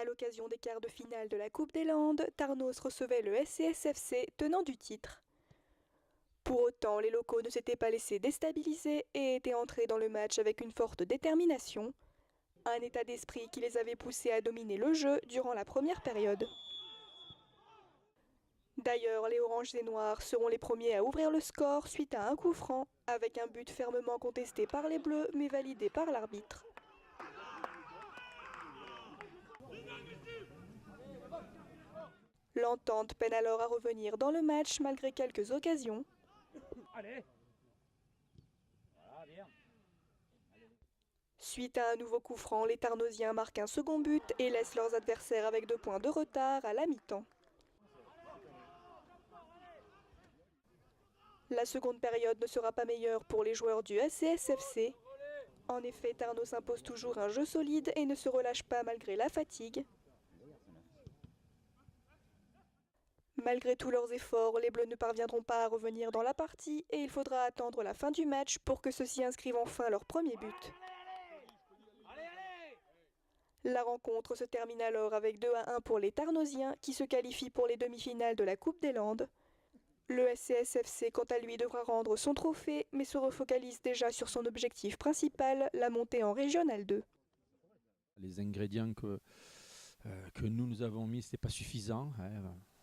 À l'occasion des quarts de finale de la Coupe des Landes, Tarnos recevait le SCSFC, tenant du titre. Pour autant, les locaux ne s'étaient pas laissés déstabiliser et étaient entrés dans le match avec une forte détermination, un état d'esprit qui les avait poussés à dominer le jeu durant la première période. D'ailleurs, les Oranges et Noirs seront les premiers à ouvrir le score suite à un coup franc, avec un but fermement contesté par les Bleus mais validé par l'arbitre. L'entente peine alors à revenir dans le match malgré quelques occasions. Allez. Voilà, bien. Suite à un nouveau coup franc, les Tarnosiens marquent un second but et laissent leurs adversaires avec 2 points de retard à la mi-temps. La seconde période ne sera pas meilleure pour les joueurs du SCSFC. En effet, Tarnos impose toujours un jeu solide et ne se relâche pas malgré la fatigue. Malgré tous leurs efforts, les Bleus ne parviendront pas à revenir dans la partie et il faudra attendre la fin du match pour que ceux-ci inscrivent enfin leur premier but. La rencontre se termine alors avec 2-1 pour les Tarnosiens qui se qualifient pour les demi-finales de la Coupe des Landes. Le SCSFC, quant à lui, devra rendre son trophée, mais se refocalise déjà sur son objectif principal, la montée en Régional 2. Les ingrédients que nous avons mis, ce n'était pas suffisant.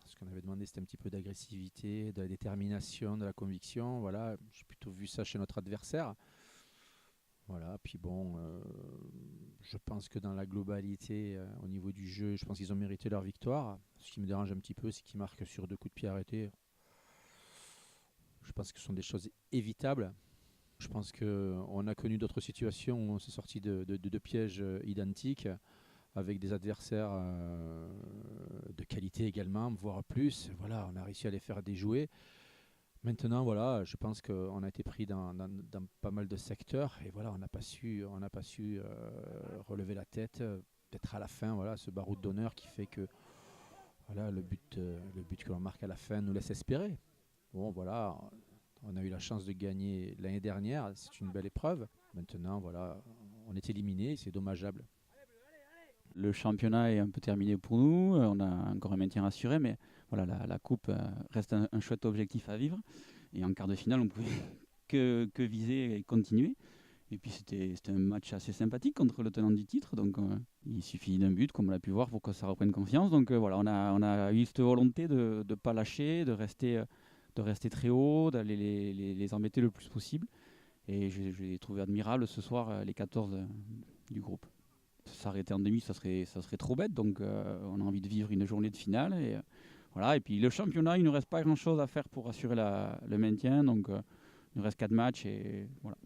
Ce qu'on avait demandé, c'était un petit peu d'agressivité, de la détermination, de la conviction. Voilà, j'ai plutôt vu ça chez notre adversaire. Voilà, puis bon, je pense que dans la globalité, au niveau du jeu, je pense qu'ils ont mérité leur victoire. Ce qui me dérange un petit peu, c'est qu'ils marquent sur 2 coups de pied arrêtés. Je pense que ce sont des choses évitables. Je pense qu'on a connu d'autres situations où on s'est sorti de pièges identiques avec des adversaires de qualité également, voire plus. Voilà, on a réussi à les faire déjouer. Maintenant, voilà, je pense qu'on a été pris dans pas mal de secteurs et voilà, on n'a pas su relever la tête. Peut-être à la fin, voilà, ce baroud d'honneur qui fait que voilà, le but que l'on marque à la fin nous laisse espérer. Bon, voilà, on a eu la chance de gagner l'année dernière, c'est une belle épreuve. Maintenant, voilà, on est éliminé, c'est dommageable. Le championnat est un peu terminé pour nous, on a encore un maintien assuré, mais voilà, la coupe reste un chouette objectif à vivre. Et en quart de finale, on ne pouvait que viser et continuer. Et puis c'était un match assez sympathique contre le tenant du titre, donc il suffit d'un but, comme on l'a pu voir, pour que ça reprenne confiance. Donc voilà, on a eu cette volonté de ne pas lâcher, de rester très haut, d'aller les embêter le plus possible. Et j'ai trouvé admirable ce soir les 14 du groupe. S'arrêter en demi, ça serait trop bête, donc on a envie de vivre une journée de finale. Et, voilà. Et puis le championnat, il ne nous reste pas grand-chose à faire pour assurer le maintien, donc il nous reste 4 matchs et voilà.